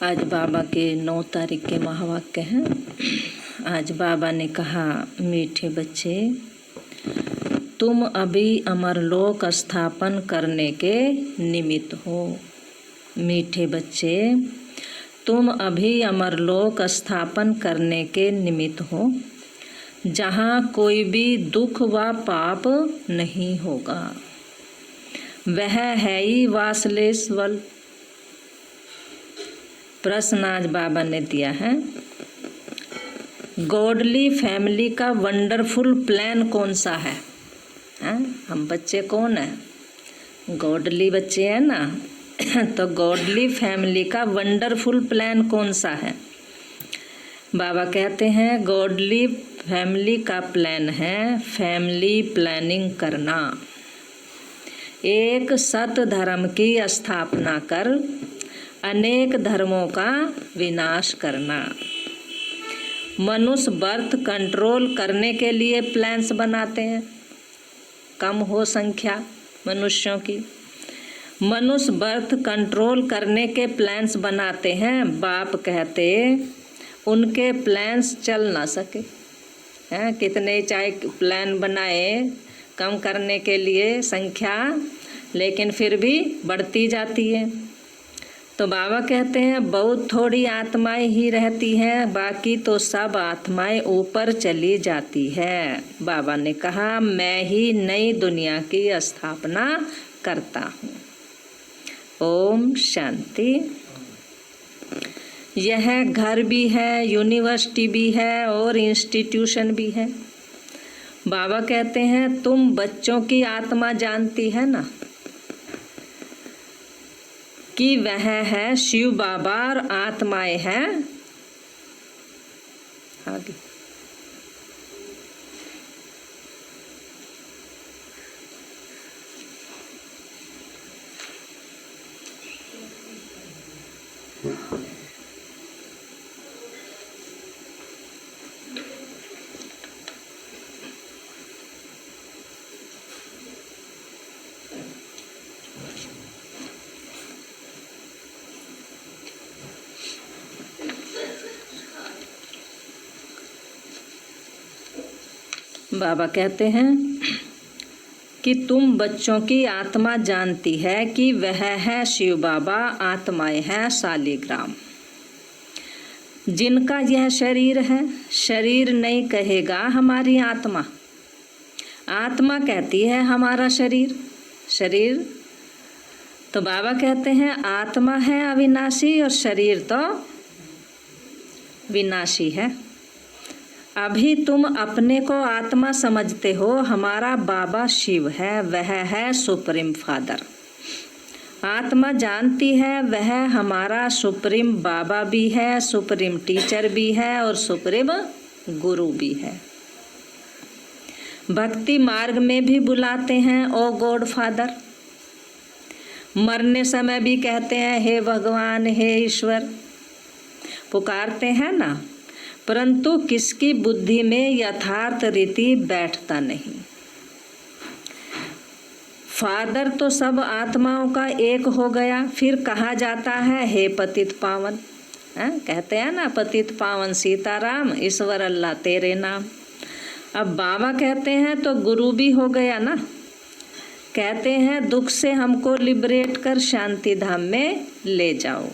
आज बाबा के 9 तारीख के महावाक्य हैं। आज बाबा ने कहा, मीठे बच्चे, तुम अभी अमरलोक स्थापन करने के निमित्त हो। मीठे बच्चे, तुम अभी अमरलोक स्थापन करने के निमित्त हो, जहाँ कोई भी दुख व पाप नहीं होगा। वह है ही वासलेश्वर। प्रश्न आज बाबा ने दिया है, गॉडली फैमिली का वंडरफुल प्लान कौन सा है? हम बच्चे कौन है? गॉडली बच्चे हैं ना। तो गॉडली फैमिली का वंडरफुल प्लान कौन सा है? बाबा कहते हैं, गॉडली फैमिली का प्लान है फैमिली प्लानिंग करना, एक सत धर्म की स्थापना कर अनेक धर्मों का विनाश करना। मनुष्य बर्थ कंट्रोल करने के लिए प्लान्स बनाते हैं, कम हो संख्या मनुष्यों की। मनुष्य बर्थ कंट्रोल करने के प्लान्स बनाते हैं। बाप कहते उनके प्लान्स चल ना सके हैं, कितने चाहे प्लान बनाए कम करने के लिए संख्या, लेकिन फिर भी बढ़ती जाती है। तो बाबा कहते हैं बहुत थोड़ी आत्माएं ही रहती हैं, बाकी तो सब आत्माएं ऊपर चली जाती है। बाबा ने कहा, मैं ही नई दुनिया की स्थापना करता हूँ। ओम शांति। यह घर भी है, यूनिवर्सिटी भी है और इंस्टीट्यूशन भी है। बाबा कहते हैं तुम बच्चों की आत्मा जानती है ना, कि वह है शिव बाबा और आत्माएं हैं आगे। बाबा कहते हैं कि तुम बच्चों की आत्मा जानती है कि वह है शिव बाबा, आत्माएं हैं शालिग्राम। जिनका यह शरीर है, शरीर नहीं कहेगा हमारी आत्मा, आत्मा कहती है हमारा शरीर। शरीर तो बाबा कहते हैं आत्मा है अविनाशी और शरीर तो विनाशी है। अभी तुम अपने को आत्मा समझते हो, हमारा बाबा शिव है, वह है सुप्रीम फादर। आत्मा जानती है वह हमारा सुप्रीम बाबा भी है, सुप्रीम टीचर भी है और सुप्रीम गुरु भी है। भक्ति मार्ग में भी बुलाते हैं ओ गॉड फादर। मरने समय भी कहते हैं हे भगवान, हे ईश्वर, पुकारते हैं ना, परंतु किसकी बुद्धि में यथार्थ रीति बैठता नहीं। फादर तो सब आत्माओं का एक हो गया, फिर कहा जाता है हे पतित पावन। कहते हैं ना, पतित पावन सीताराम, ईश्वर अल्लाह तेरे नाम। अब बाबा कहते हैं तो गुरु भी हो गया ना। कहते हैं दुख से हमको लिबरेट कर शांति धाम में ले जाओ।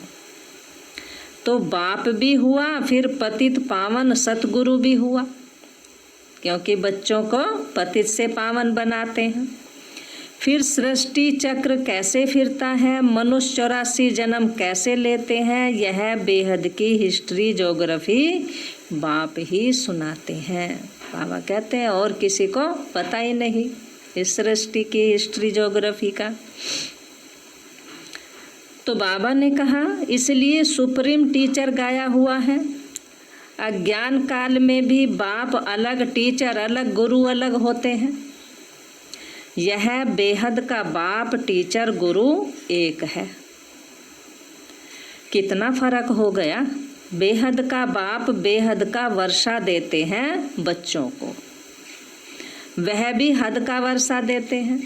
तो बाप भी हुआ, फिर पतित पावन सतगुरु भी हुआ, क्योंकि बच्चों को पतित से पावन बनाते हैं। फिर सृष्टि चक्र कैसे फिरता है, मनुष्य 84 जन्म कैसे लेते हैं, यह बेहद की हिस्ट्री ज्योग्राफी बाप ही सुनाते हैं। बाबा कहते हैं और किसी को पता ही नहीं इस सृष्टि की हिस्ट्री ज्योग्राफी का। तो बाबा ने कहा इसलिए सुप्रीम टीचर गाया हुआ है। अज्ञान काल में भी बाप अलग, टीचर अलग, गुरु अलग होते हैं। यह बेहद का बाप, टीचर, गुरु एक है। कितना फर्क हो गया। बेहद का बाप बेहद का वर्षा देते हैं बच्चों को, वह भी हद का वर्षा देते हैं।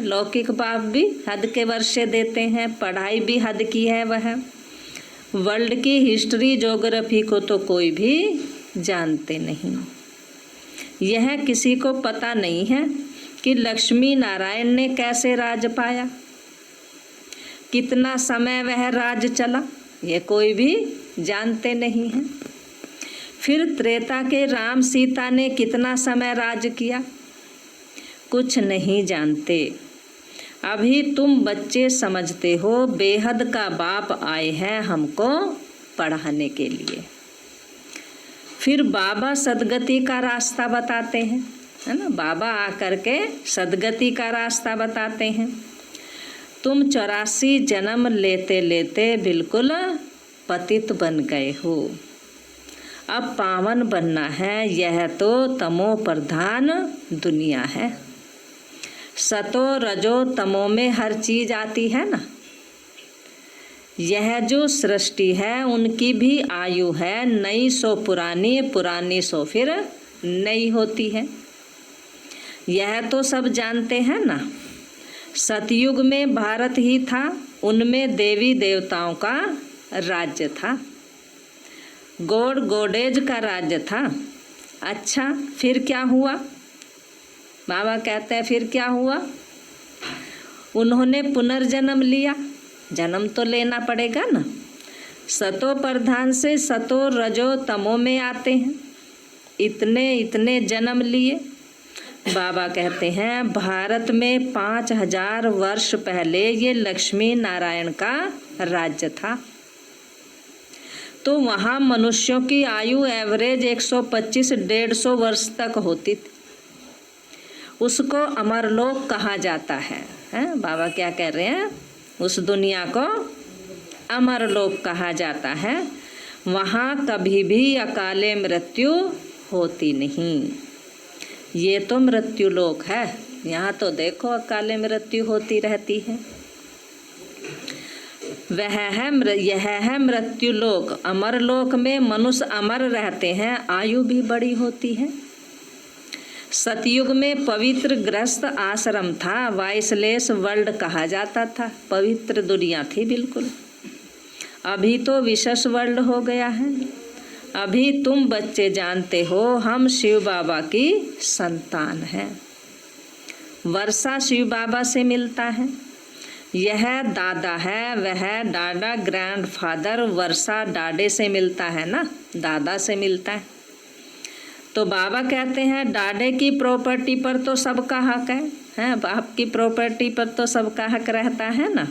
लौकिक बाप भी हद के वर्षे देते हैं, पढ़ाई भी हद की है वह, वर्ल्ड की हिस्ट्री ज्योग्राफी को तो कोई भी जानते नहीं। यह किसी को पता नहीं है कि लक्ष्मी नारायण ने कैसे राज पाया, कितना समय वह राज चला, ये कोई भी जानते नहीं है। फिर त्रेता के राम सीता ने कितना समय राज किया, कुछ नहीं जानते। अभी तुम बच्चे समझते हो बेहद का बाप आए हैं हमको पढ़ाने के लिए। फिर बाबा सदगति का रास्ता बताते हैं, है ना, बाबा आकर के सदगति का रास्ता बताते हैं। तुम 84 जन्म लेते लेते बिल्कुल पतित बन गए हो, अब पावन बनना है। यह तो तमो प्रधान दुनिया है। सतो रजो तमो में हर चीज आती है ना। यह जो सृष्टि है उनकी भी आयु है, नई सो पुरानी, पुरानी सो फिर नई होती है। यह तो सब जानते हैं ना। सतयुग में भारत ही था, उनमें देवी देवताओं का राज्य था, गॉड गॉडेज का राज्य था। अच्छा फिर क्या हुआ? बाबा कहते हैं फिर क्या हुआ? उन्होंने पुनर्जन्म लिया, जन्म तो लेना पड़ेगा ना। सतो प्रधान से सतो रजो तमो में आते हैं, इतने इतने जन्म लिए। बाबा कहते हैं भारत में 5000 वर्ष पहले ये लक्ष्मी नारायण का राज्य था, तो वहाँ मनुष्यों की आयु एवरेज 125-150 वर्ष तक होती थी। उसको अमरलोक कहा जाता है, बाबा क्या कह रहे हैं? उस दुनिया को अमरलोक कहा जाता है। वहाँ कभी भी अकाले मृत्यु होती नहीं। ये तो मृत्यु लोक है, यहाँ तो देखो अकाले मृत्यु होती रहती है। यह है मृत्यु लोक। अमर लोक में मनुष्य अमर रहते हैं, आयु भी बड़ी होती है। सतयुग में पवित्र गृहस्थ आश्रम था, वाइसलेस वर्ल्ड कहा जाता था, पवित्र दुनिया थी बिल्कुल। अभी तो विशेष वर्ल्ड हो गया है। अभी तुम बच्चे जानते हो हम शिव बाबा की संतान हैं। वर्षा शिव बाबा से मिलता है, यह दादा है, वह डाडा ग्रैंडफादर। वर्षा डाडे से मिलता है ना, दादा से मिलता है। तो बाबा कहते हैं डाडे की प्रॉपर्टी पर तो सबका हक है, बाप की प्रॉपर्टी पर तो सबका हक रहता है ना।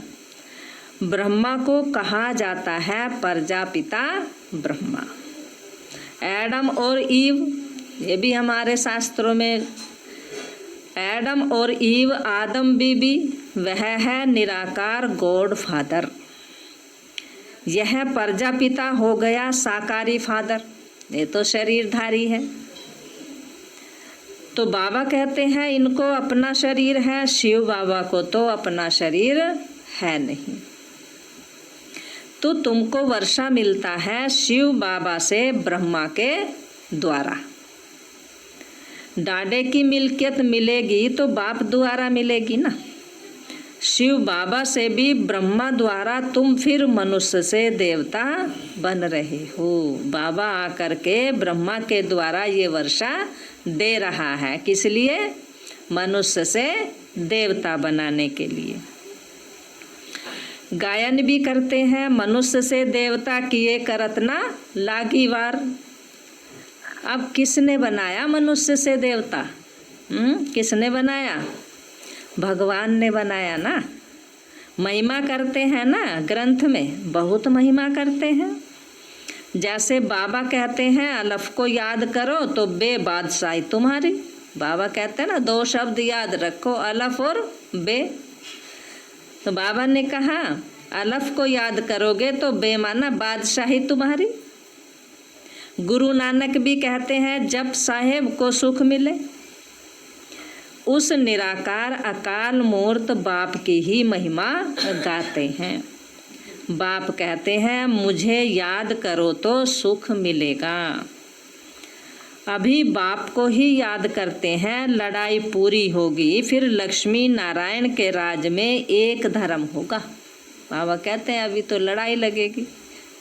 ब्रह्मा को कहा जाता है प्रजापिता ब्रह्मा। एडम और ईव, ये भी हमारे शास्त्रों में, एडम और ईव, आदम बीबी, वह है निराकार गॉड फादर। यह प्रजापिता हो गया साकारी फादर, ये तो शरीरधारी है। तो बाबा कहते हैं इनको अपना शरीर है, शिव बाबा को तो अपना शरीर है नहीं। तो तुमको वर्षा मिलता है शिव बाबा से ब्रह्मा के द्वारा। डाडे की मिल्कियत मिलेगी तो बाप द्वारा मिलेगी ना। शिव बाबा से भी ब्रह्मा द्वारा तुम फिर मनुष्य से देवता बन रहे हो। बाबा आकर के ब्रह्मा के द्वारा ये वर्षा दे रहा है, किस लिए? मनुष्य से देवता बनाने के लिए। गायन भी करते हैं, मनुष्य से देवता किए करत ना लागी वार। अब किसने बनाया मनुष्य से देवता? किसने बनाया? भगवान ने बनाया ना। महिमा करते हैं ना, ग्रंथ में बहुत महिमा करते हैं। जैसे बाबा कहते हैं अलफ को याद करो तो बे बादशाही तुम्हारी। बाबा कहते हैं ना 2 शब्द याद रखो, अलफ और बे। तो बाबा ने कहा अलफ को याद करोगे तो बे माना बादशाही तुम्हारी। गुरु नानक भी कहते हैं जब साहेब को सुख मिले। उस निराकार अकाल मूर्त बाप की ही महिमा गाते हैं। बाप कहते हैं मुझे याद करो तो सुख मिलेगा। अभी बाप को ही याद करते हैं, लड़ाई पूरी होगी, फिर लक्ष्मी नारायण के राज में एक धर्म होगा। बाबा कहते हैं अभी तो लड़ाई लगेगी,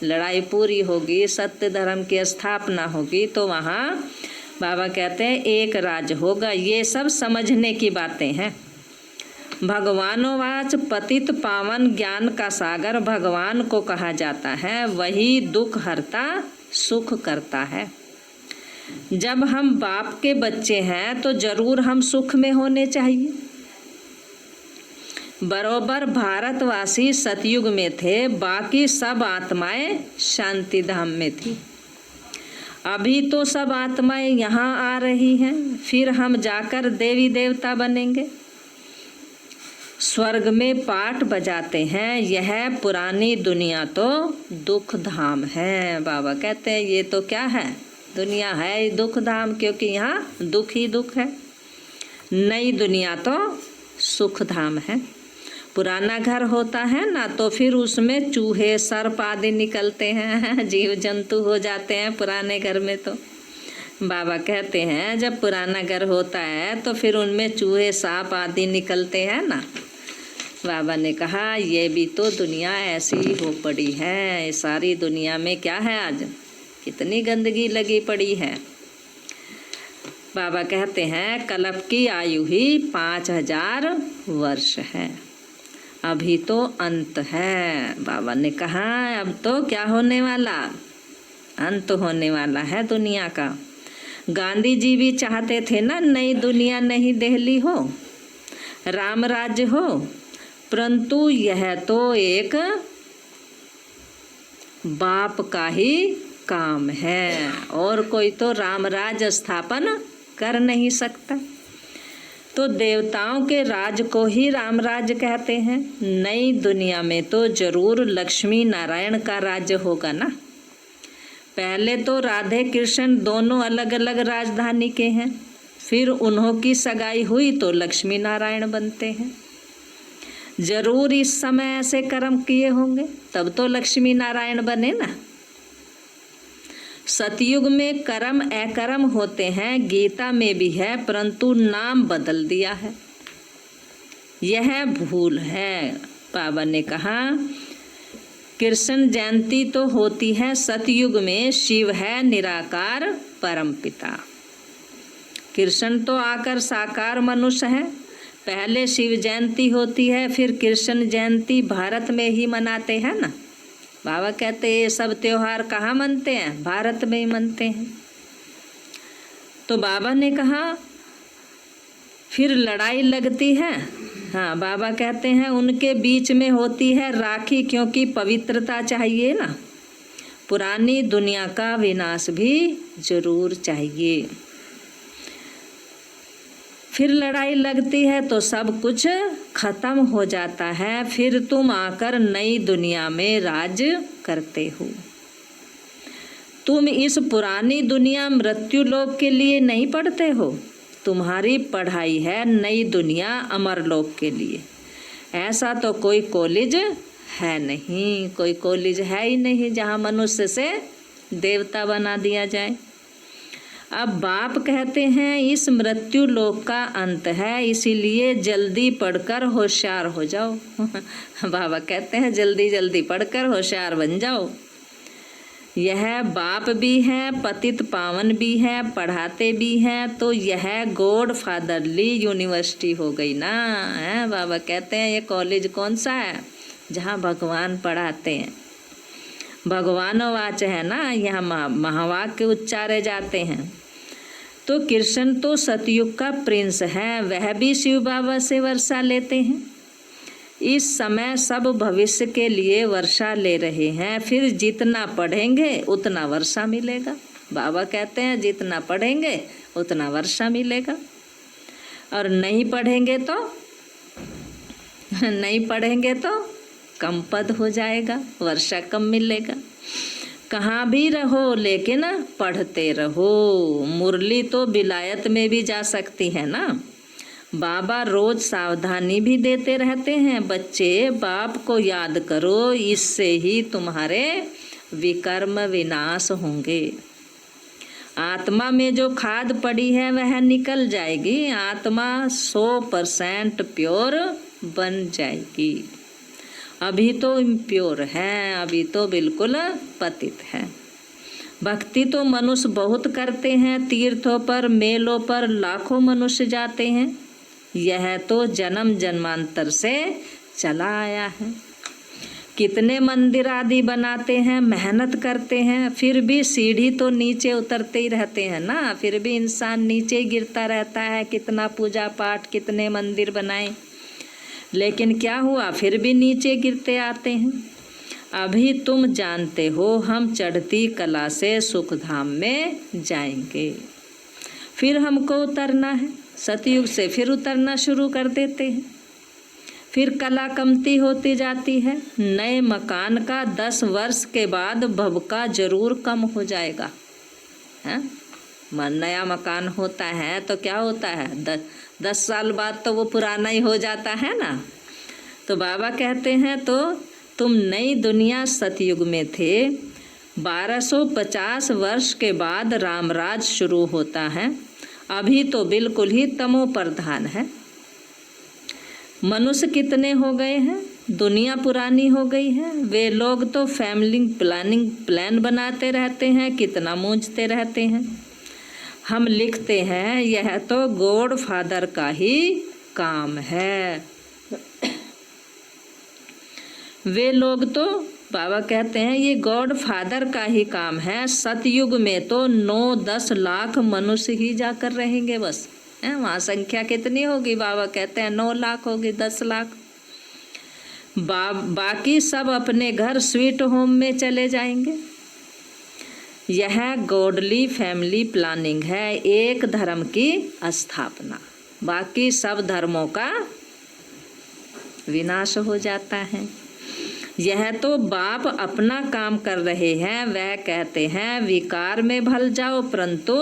लड़ाई पूरी होगी, सत्य धर्म की स्थापना होगी, तो वहाँ बाबा कहते हैं एक राज होगा। ये सब समझने की बातें हैं। भगवानोवाच पतित पावन ज्ञान का सागर भगवान को कहा जाता है, वही दुख हरता सुख करता है। जब हम बाप के बच्चे हैं तो जरूर हम सुख में होने चाहिए। बरोबर भारतवासी सतयुग में थे, बाकी सब आत्माएं शांति धाम में थी। अभी तो सब आत्माएं यहाँ आ रही हैं, फिर हम जाकर देवी देवता बनेंगे। स्वर्ग में पाठ बजाते हैं, यह पुरानी दुनिया तो दुख धाम है। बाबा कहते हैं ये तो क्या है, दुनिया है दुख धाम, क्योंकि यहाँ दुख ही दुख है। नई दुनिया तो सुख धाम है। पुराना घर होता है ना, तो फिर उसमें चूहे सर्प आदि निकलते हैं, जीव जंतु हो जाते हैं पुराने घर में। तो बाबा कहते हैं जब पुराना घर होता है तो फिर उनमें चूहे सांप आदि निकलते हैं ना। बाबा ने कहा ये भी तो दुनिया ऐसी हो पड़ी है। सारी दुनिया में क्या है, आज कितनी गंदगी लगी पड़ी है। बाबा कहते हैं कल्प की आयु ही 5000 वर्ष है, अभी तो अंत है। बाबा ने कहा अब तो क्या होने वाला, अंत होने वाला है दुनिया का। गांधी जी भी चाहते थे ना नई दुनिया नई दिल्ली हो, राम राज्य हो, परंतु यह तो एक बाप का ही काम है और कोई तो राम राज्य स्थापन कर नहीं सकता। तो देवताओं के राज को ही राम राज्य कहते हैं। नई दुनिया में तो जरूर लक्ष्मी नारायण का राज्य होगा ना। पहले तो राधे कृष्ण दोनों अलग अलग राजधानी के हैं, फिर उन्हों की सगाई हुई तो लक्ष्मी नारायण बनते हैं। जरूर इस समय ऐसे कर्म किए होंगे तब तो लक्ष्मी नारायण बने ना। सतयुग में कर्म अकर्म होते हैं, गीता में भी है, परंतु नाम बदल दिया है, यह भूल है। बाबा ने कहा कृष्ण जयंती तो होती है सतयुग में, शिव है निराकार परमपिता। कृष्ण तो आकर साकार मनुष्य है, पहले शिव जयंती होती है, फिर कृष्ण जयंती भारत में ही मनाते हैं ना। बाबा कहते ये सब त्योहार कहाँ मनते हैं, भारत में ही मनते हैं। तो बाबा ने कहा फिर लड़ाई लगती है। हाँ, बाबा कहते हैं उनके बीच में होती है राखी, क्योंकि पवित्रता चाहिए ना। पुरानी दुनिया का विनाश भी जरूर चाहिए। फिर लड़ाई लगती है तो सब कुछ खत्म हो जाता है, फिर तुम आकर नई दुनिया में राज करते हो। तुम इस पुरानी दुनिया मृत्यु लोक के लिए नहीं पढ़ते हो, तुम्हारी पढ़ाई है नई दुनिया अमरलोक के लिए। ऐसा तो कोई कॉलेज है नहीं, कोई कॉलेज है ही नहीं जहाँ मनुष्य से देवता बना दिया जाए। अब बाप कहते हैं इस मृत्यु लोक का अंत है, इसीलिए जल्दी पढ़कर होशियार हो जाओ। बाबा कहते हैं जल्दी जल्दी पढ़कर होशियार बन जाओ। यह बाप भी है, पतित पावन भी है, पढ़ाते भी हैं, तो यह गॉड फादरली यूनिवर्सिटी हो गई ना। है बाबा कहते हैं ये कॉलेज कौन सा है, जहाँ भगवान पढ़ाते हैं। भगवानवाच है ना, यहाँ महावाक्य उच्चारे जाते हैं। तो कृष्ण तो सतयुग का प्रिंस है, वह भी शिव बाबा से वर्षा लेते हैं। इस समय सब भविष्य के लिए वर्षा ले रहे हैं, फिर जितना पढ़ेंगे उतना वर्षा मिलेगा। बाबा कहते हैं जितना पढ़ेंगे उतना वर्षा मिलेगा, और नहीं पढ़ेंगे तो कम पद हो जाएगा, वर्षा कम मिलेगा। कहाँ भी रहो लेकिन पढ़ते रहो। मुरली तो विलायत में भी जा सकती है ना। बाबा रोज सावधानी भी देते रहते हैं, बच्चे बाप को याद करो, इससे ही तुम्हारे विकर्म विनाश होंगे। आत्मा में जो खाद पड़ी है वह निकल जाएगी, आत्मा 100% प्योर बन जाएगी। अभी तो इम्प्योर हैं, अभी तो बिल्कुल पतित है। भक्ति तो मनुष्य बहुत करते हैं, तीर्थों पर मेलों पर लाखों मनुष्य जाते हैं, यह तो जन्म जन्मांतर से चला आया है। कितने मंदिर आदि बनाते हैं, मेहनत करते हैं, फिर भी सीढ़ी तो नीचे उतरते ही रहते हैं ना, फिर भी इंसान नीचे ही गिरता रहता है। कितना पूजा पाठ, कितने मंदिर बनाए, लेकिन क्या हुआ, फिर भी नीचे गिरते आते हैं। अभी तुम जानते हो हम चढ़ती कला से सुखधाम में जाएंगे, फिर हमको उतरना है, सतयुग से फिर उतरना शुरू कर देते हैं। फिर कला कमती होती जाती है। नए मकान का 10 वर्ष के बाद भव का जरूर कम हो जाएगा, है? नया मकान होता है तो क्या होता है, 10 साल बाद तो वो पुराना ही हो जाता है ना। तो बाबा कहते हैं तो तुम नई दुनिया सतयुग में थे, 1250 वर्ष के बाद रामराज शुरू होता है, अभी तो बिल्कुल ही तमो प्रधान है। मनुष्य कितने हो गए हैं, दुनिया पुरानी हो गई है। वे लोग तो फैमिली प्लान बनाते रहते हैं, कितना मूंझते रहते हैं। हम लिखते हैं यह तो गॉड फादर का ही काम है। वे लोग तो बाबा कहते हैं ये गॉड फादर का ही काम है। सतयुग में तो 9-10 लाख मनुष्य ही जाकर रहेंगे बस, है? वहाँ संख्या कितनी होगी, बाबा कहते हैं 9 लाख होगी, 10 लाख। बाकी सब अपने घर स्वीट होम में चले जाएंगे। यह गॉडली फैमिली प्लानिंग है, एक धर्म की स्थापना, बाकी सब धर्मों का विनाश हो जाता है। यह तो बाप अपना काम कर रहे हैं, वह कहते हैं विकार में भल जाओ परंतु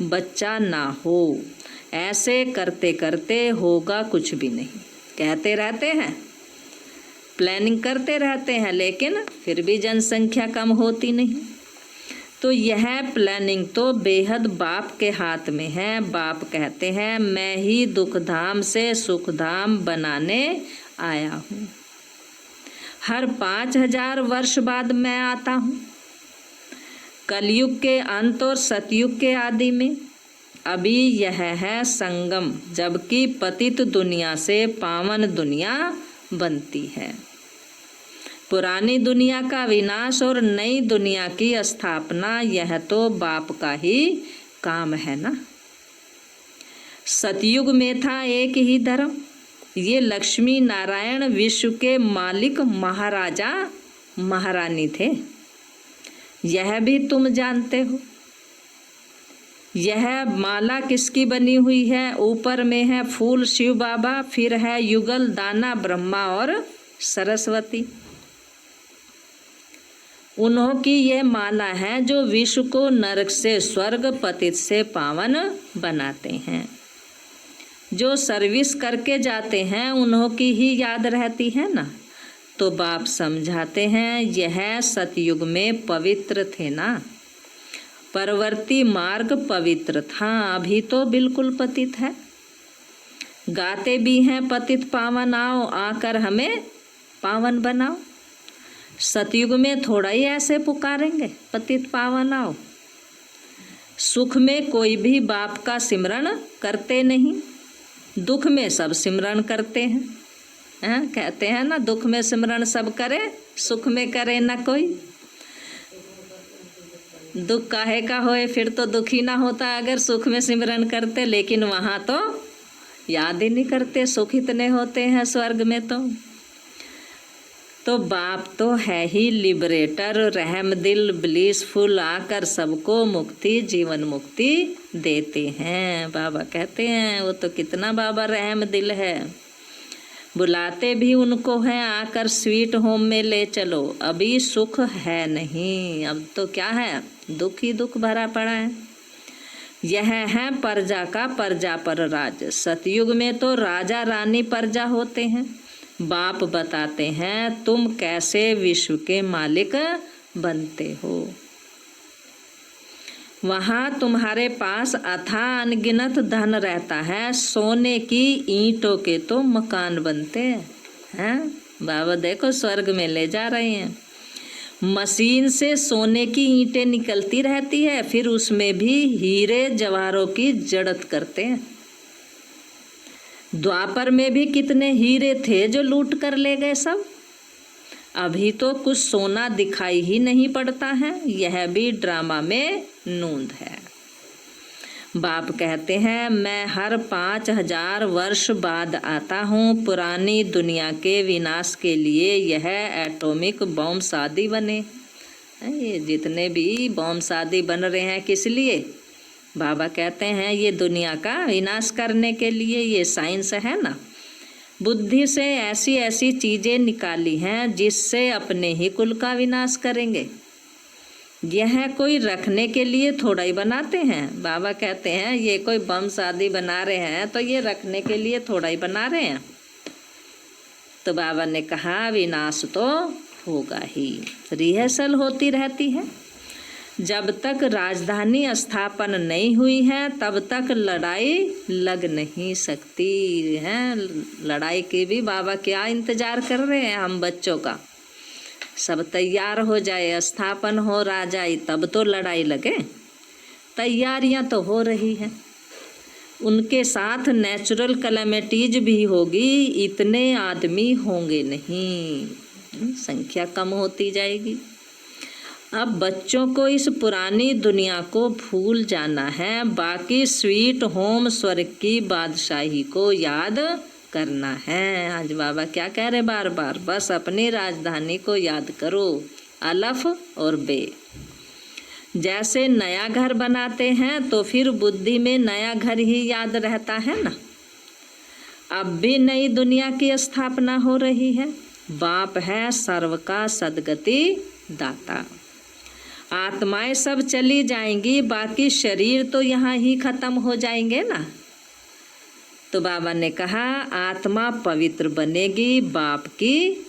बच्चा ना हो। ऐसे करते करते होगा कुछ भी नहीं, कहते रहते हैं, प्लानिंग करते रहते हैं, लेकिन फिर भी जनसंख्या कम होती नहीं। तो यह प्लानिंग तो बेहद बाप के हाथ में है। बाप कहते हैं मैं ही दुखधाम से सुखधाम बनाने आया हूँ। हर 5000 वर्ष बाद मैं आता हूँ, कलयुग के अंत और सतयुग के आदि में। अभी यह है संगम, जबकि पतित दुनिया से पावन दुनिया बनती है। पुरानी दुनिया का विनाश और नई दुनिया की स्थापना, यह तो बाप का ही काम है ना। सतयुग में था एक ही धर्म, ये लक्ष्मी नारायण विश्व के मालिक महाराजा महारानी थे, यह भी तुम जानते हो। यह माला किसकी बनी हुई है, ऊपर में है फूल शिव बाबा, फिर है युगल दाना ब्रह्मा और सरस्वती। उन्हों की यह माला है जो विश्व को नरक से स्वर्ग, पतित से पावन बनाते हैं। जो सर्विस करके जाते हैं उन्हों की ही याद रहती है ना। तो बाप समझाते हैं यह सतयुग में पवित्र थे ना, परवर्ती मार्ग पवित्र था, अभी तो बिल्कुल पतित है। गाते भी हैं पतित पावन आओ, आकर हमें पावन बनाओ। सतयुग में थोड़ा ही ऐसे पुकारेंगे पतित पावन आओ। सुख में कोई भी बाप का सिमरण करते नहीं, दुख में सब सिमरण करते हैं। कहते हैं ना दुख में सिमरण सब करे, सुख में करे ना कोई। दुख काहे का होए, फिर तो दुखी ना होता अगर सुख में सिमरण करते, लेकिन वहाँ तो याद ही नहीं करते, सुख इतने होते हैं स्वर्ग में। तो बाप तो है ही लिबरेटर, रहम दिल, ब्लिसफुल, आकर सबको मुक्ति, जीवन मुक्ति देते हैं। बाबा कहते हैं वो तो कितना बाबा रहम दिल है, बुलाते भी उनको हैं, आकर स्वीट होम में ले चलो। अभी सुख है नहीं, अब तो क्या है, दुख ही दुख भरा पड़ा है। यह है प्रजा का प्रजा पर राज। सतयुग में तो राजा रानी प्रजा होते हैं। बाप बताते हैं तुम कैसे विश्व के मालिक बनते हो। वहाँ तुम्हारे पास अथाह अनगिनत धन रहता है, सोने की ईंटों के तो मकान बनते हैं। बाबा देखो स्वर्ग में ले जा रहे हैं। मशीन से सोने की ईंटें निकलती रहती है, फिर उसमें भी हीरे जवाहरों की जड़त करते हैं। द्वापर में भी कितने हीरे थे जो लूट कर ले गए सब। अभी तो कुछ सोना दिखाई ही नहीं पड़ता है। यह भी ड्रामा में नूंद है। बाप कहते हैं, मैं हर 5000 वर्ष बाद आता हूँ। पुरानी दुनिया के विनाश के लिए यह एटॉमिक बॉम्ब शादी बने। ये जितने भी बॉम्ब शादी बन रहे हैं किस लिए? बाबा कहते हैं ये दुनिया का विनाश करने के लिए। ये साइंस है ना, बुद्धि से ऐसी ऐसी चीज़ें निकाली हैं जिससे अपने ही कुल का विनाश करेंगे। यह कोई रखने के लिए थोड़ा ही बनाते हैं। बाबा कहते हैं ये कोई बम शादी बना रहे हैं तो ये रखने के लिए थोड़ा ही बना रहे हैं। तो बाबा ने कहा विनाश तो होगा ही, रिहर्सल होती रहती है। जब तक राजधानी स्थापन नहीं हुई है तब तक लड़ाई लग नहीं सकती है। लड़ाई की भी बाबा क्या इंतजार कर रहे हैं हम बच्चों का। सब तैयार हो जाए, स्थापन हो राजाई, तब तो लड़ाई लगे। तैयारियां तो हो रही हैं। उनके साथ नेचुरल कैलेमिटीज भी होगी। इतने आदमी होंगे नहीं, संख्या कम होती जाएगी। अब बच्चों को इस पुरानी दुनिया को भूल जाना है। बाकी स्वीट होम स्वर्ग की बादशाही को याद करना है। आज बाबा क्या कह रहे बार बार, बस अपनी राजधानी को याद करो, अलफ और बे। जैसे नया घर बनाते हैं तो फिर बुद्धि में नया घर ही याद रहता है ना। अब भी नई दुनिया की स्थापना हो रही है। बाप है सर्व का सदगति दाता। आत्माएं सब चली जाएंगी, बाकी शरीर तो यहाँ ही खत्म हो जाएंगे ना। तो बाबा ने कहा आत्मा पवित्र बनेगी बाप की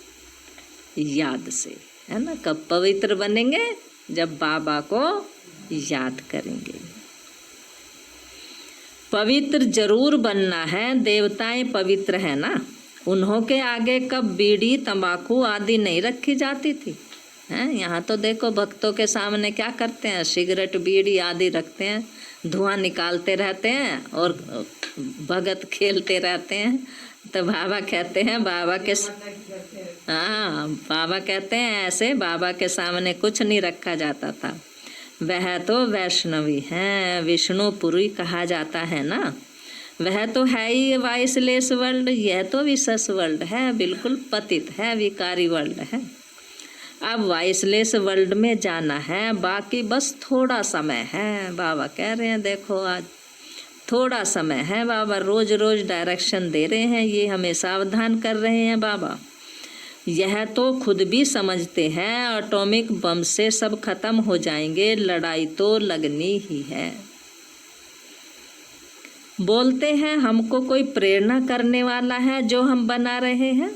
याद से, है ना। कब पवित्र बनेंगे? जब बाबा को याद करेंगे। पवित्र जरूर बनना है। देवताएं पवित्र है ना, उन्हों के आगे कब बीड़ी तंबाकू आदि नहीं रखी जाती थी, हैं। यहाँ तो देखो भक्तों के सामने क्या करते हैं, सिगरेट बीड़ी आदि रखते हैं, धुआं निकालते रहते हैं और भगत खेलते रहते हैं। तो बाबा कहते हैं बाबा कहते हैं ऐसे बाबा के सामने कुछ नहीं रखा जाता था। वह तो वैष्णवी हैं, विष्णुपुरी कहा जाता है ना। वह तो है ही वाइसलेस वर्ल्ड, यह तो विशेष वर्ल्ड है, बिल्कुल पतित है, विकारी वर्ल्ड है। अब वाइसलेस वर्ल्ड में जाना है, बाकी बस थोड़ा समय है। बाबा कह रहे हैं देखो आज थोड़ा समय है। बाबा रोज रोज डायरेक्शन दे रहे हैं, ये हमें सावधान कर रहे हैं बाबा। यह तो खुद भी समझते हैं एटॉमिक बम से सब खत्म हो जाएंगे, लड़ाई तो लगनी ही है। बोलते हैं हमको कोई प्रेरणा करने वाला है जो हम बना रहे हैं।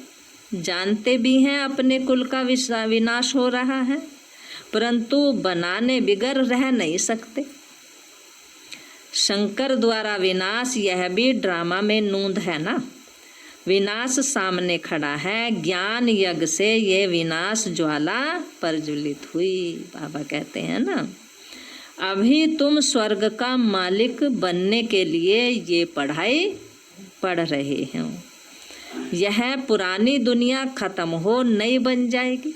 जानते भी हैं अपने कुल का विनाश हो रहा है, परंतु बनाने बिगर रह नहीं सकते। शंकर द्वारा विनाश, यह भी ड्रामा में नूंद है ना। विनाश सामने खड़ा है, ज्ञान यज्ञ से ये विनाश ज्वाला प्रज्वलित हुई। बाबा कहते हैं ना अभी तुम स्वर्ग का मालिक बनने के लिए ये पढ़ाई पढ़ रहे हो। यह पुरानी दुनिया खत्म हो नई बन जाएगी।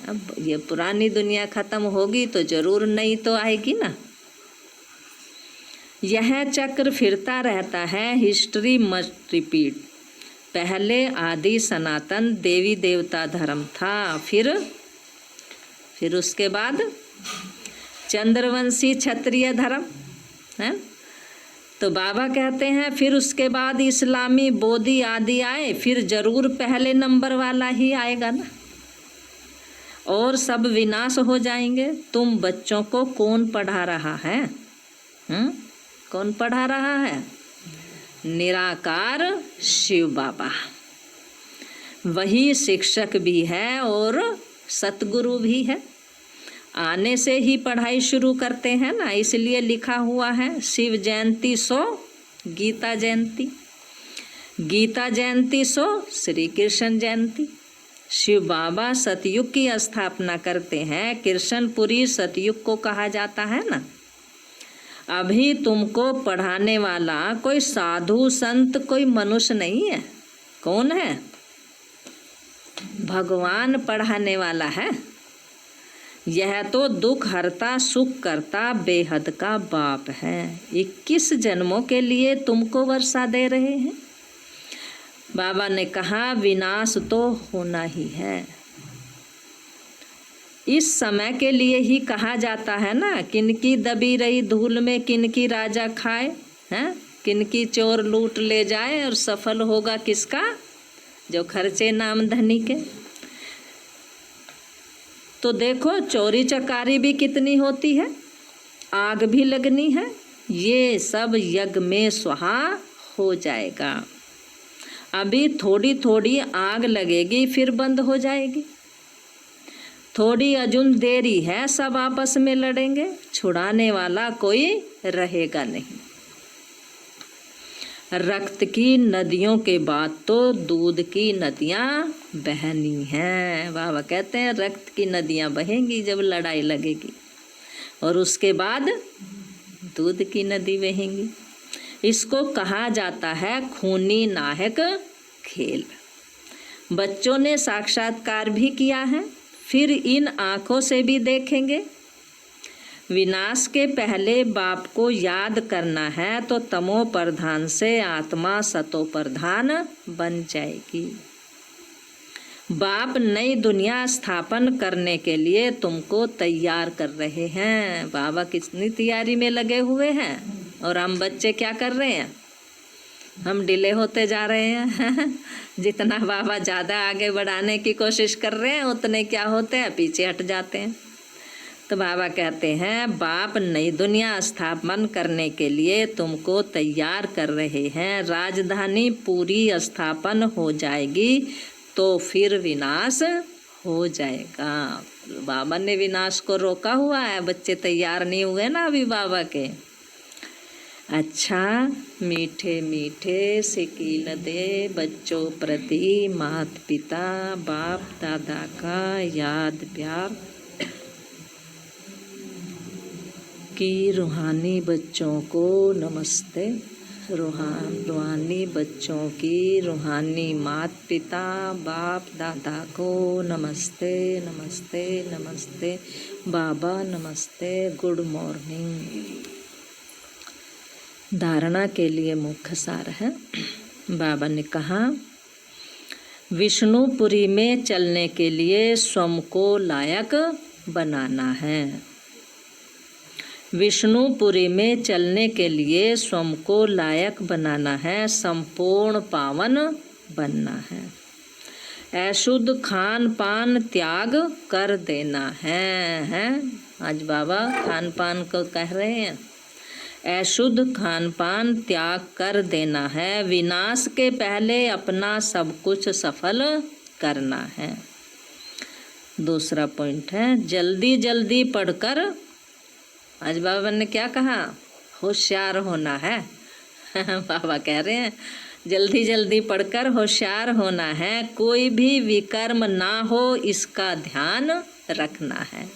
अब ये पुरानी दुनिया खत्म होगी तो जरूर नई तो आएगी ना। यह चक्र फिरता रहता है, हिस्ट्री मस्ट रिपीट। पहले आदि सनातन देवी देवता धर्म था, फिर उसके बाद चंद्रवंशी क्षत्रिय धर्म है। तो बाबा कहते हैं फिर उसके बाद इस्लामी बोधी आदि आए, फिर जरूर पहले नंबर वाला ही आएगा ना, और सब विनाश हो जाएंगे। तुम बच्चों को कौन पढ़ा रहा है? कौन पढ़ा रहा है? निराकार शिव बाबा। वही शिक्षक भी है और सतगुरु भी है। आने से ही पढ़ाई शुरू करते हैं ना, इसलिए लिखा हुआ है शिव जयंती सो गीता जयंती, गीता जयंती सो श्री कृष्ण जयंती। शिव बाबा सतयुग की स्थापना करते हैं। कृष्णपुरी सतयुग को कहा जाता है ना। अभी तुमको पढ़ाने वाला कोई साधु संत कोई मनुष्य नहीं है। कौन है? भगवान पढ़ाने वाला है। यह तो दुख हरता सुख करता बेहद का बाप है। 21 जन्मों के लिए तुमको वर्षा दे रहे हैं। बाबा ने कहा विनाश तो होना ही है। इस समय के लिए ही कहा जाता है ना, किनकी दबी रही धूल में किनकी राजा खाए, हैं? किनकी चोर लूट ले जाए और सफल होगा किसका? जो खर्चे नाम धनी के। तो देखो चोरी चकारी भी कितनी होती है, आग भी लगनी है। ये सब यज्ञ में स्वाहा हो जाएगा। अभी थोड़ी थोड़ी आग लगेगी फिर बंद हो जाएगी। थोड़ी अजुन देरी है, सब आपस में लड़ेंगे, छुड़ाने वाला कोई रहेगा नहीं। रक्त की नदियों के बाद तो दूध की नदियाँ बहनी हैं। बाबा कहते हैं रक्त की नदियाँ बहेंगी जब लड़ाई लगेगी, और उसके बाद दूध की नदी बहेंगी। इसको कहा जाता है खूनी नाहक खेल। बच्चों ने साक्षात्कार भी किया है, फिर इन आँखों से भी देखेंगे। विनाश के पहले बाप को याद करना है तो तमो प्रधान से आत्मा सतो प्रधान बन जाएगी। बाप नई दुनिया स्थापन करने के लिए तुमको तैयार कर रहे हैं। बाबा कितनी तैयारी में लगे हुए हैं, और हम बच्चे क्या कर रहे हैं? हम डिले होते जा रहे हैं। जितना बाबा ज़्यादा आगे बढ़ाने की कोशिश कर रहे हैं उतने क्या होते हैं, पीछे हट जाते हैं। तो बाबा कहते हैं बाप नई दुनिया स्थापन करने के लिए तुमको तैयार कर रहे हैं। राजधानी पूरी स्थापन हो जाएगी तो फिर विनाश हो जाएगा। बाबा ने विनाश को रोका हुआ है, बच्चे तैयार नहीं हुए ना अभी बाबा के। अच्छा मीठे मीठे सिकील दे बच्चों प्रति माता पिता बाप दादा का याद प्यार की रूहानी बच्चों को नमस्ते। रूहानी बच्चों की रूहानी माता पिता बाप दादा को नमस्ते नमस्ते नमस्ते। बाबा नमस्ते, गुड मॉर्निंग। धारणा के लिए मुख्य सार है। बाबा ने कहा विष्णुपुरी में चलने के लिए स्वयं को लायक बनाना है। विष्णुपुरी में चलने के लिए स्वयं को लायक बनाना है, संपूर्ण पावन बनना है। अशुद्ध खान पान त्याग कर देना है। आज बाबा खान पान को कह रहे हैं, अशुद्ध खान पान त्याग कर देना है। विनाश के पहले अपना सब कुछ सफल करना है। दूसरा पॉइंट है जल्दी जल्दी पढ़कर, आज बाबा ने क्या कहा, होशियार होना है। बाबा कह रहे हैं जल्दी जल्दी पढ़कर होशियार होना है। कोई भी विकर्म ना हो इसका ध्यान रखना है।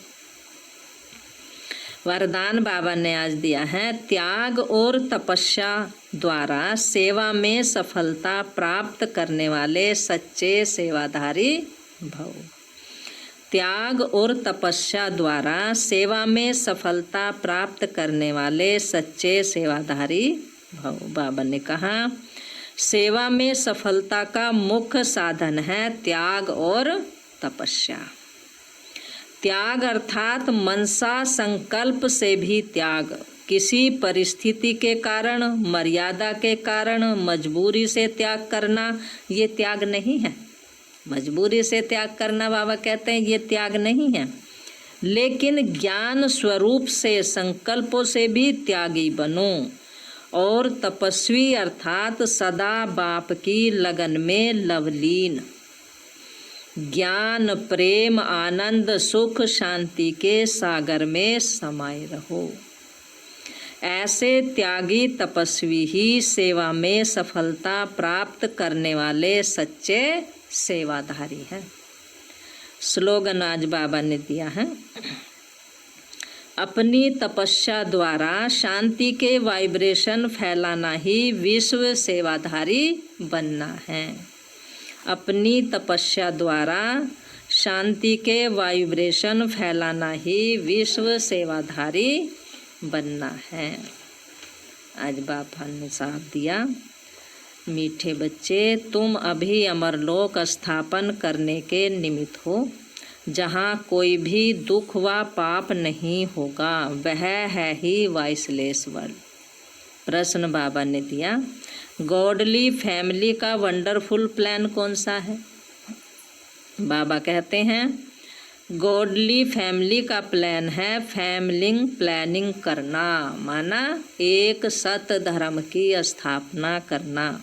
वरदान बाबा ने आज दिया है, त्याग और तपस्या द्वारा सेवा में सफलता प्राप्त करने वाले सच्चे सेवाधारी भव। त्याग और तपस्या द्वारा सेवा में सफलता प्राप्त करने वाले सच्चे सेवाधारी भव। बाबा ने कहा सेवा में सफलता का मुख्य साधन है त्याग और तपस्या। त्याग अर्थात मनसा संकल्प से भी त्याग। किसी परिस्थिति के कारण, मर्यादा के कारण, मजबूरी से त्याग करना ये त्याग नहीं है। मजबूरी से त्याग करना बाबा कहते हैं ये त्याग नहीं है। लेकिन ज्ञान स्वरूप से संकल्पों से भी त्यागी बनो। और तपस्वी अर्थात सदा बाप की लगन में लवलीन, ज्ञान प्रेम आनंद सुख शांति के सागर में समाये रहो। ऐसे त्यागी तपस्वी ही सेवा में सफलता प्राप्त करने वाले सच्चे सेवाधारी हैं। स्लोगन आज बाबा ने दिया है। अपनी तपस्या द्वारा शांति के वाइब्रेशन फैलाना ही विश्व सेवाधारी बनना है। अपनी तपस्या द्वारा शांति के वाइब्रेशन फैलाना ही विश्व सेवाधारी बनना है। आज बाबा ने साथ दिया, मीठे बच्चे, तुम अभी अमरलोक स्थापन करने के निमित्त हो, जहाँ कोई भी दुख व पाप नहीं होगा, वह है ही वाइसलेस वर्ल्ड। प्रश्न बाबा ने दिया, गॉडली फैमिली का वंडरफुल प्लान कौन सा है? बाबा कहते हैं गॉडली फैमिली का प्लान है फैमिलिंग प्लानिंग करना, माना एक सत धर्म की स्थापना करना।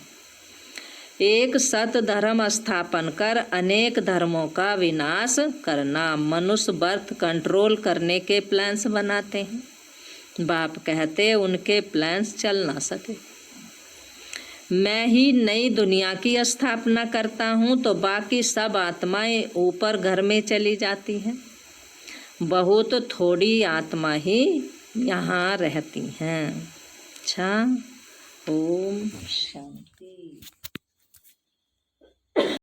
एक सत धर्म स्थापन कर अनेक धर्मों का विनाश करना। मनुष्य बर्थ कंट्रोल करने के प्लान्स बनाते हैं। बाप कहते उनके प्लान्स चल ना सके। मैं ही नई दुनिया की स्थापना करता हूँ तो बाकी सब आत्माएं ऊपर घर में चली जाती हैं। बहुत थोड़ी आत्मा ही यहाँ रहती हैं। अच्छा, ओम शांति।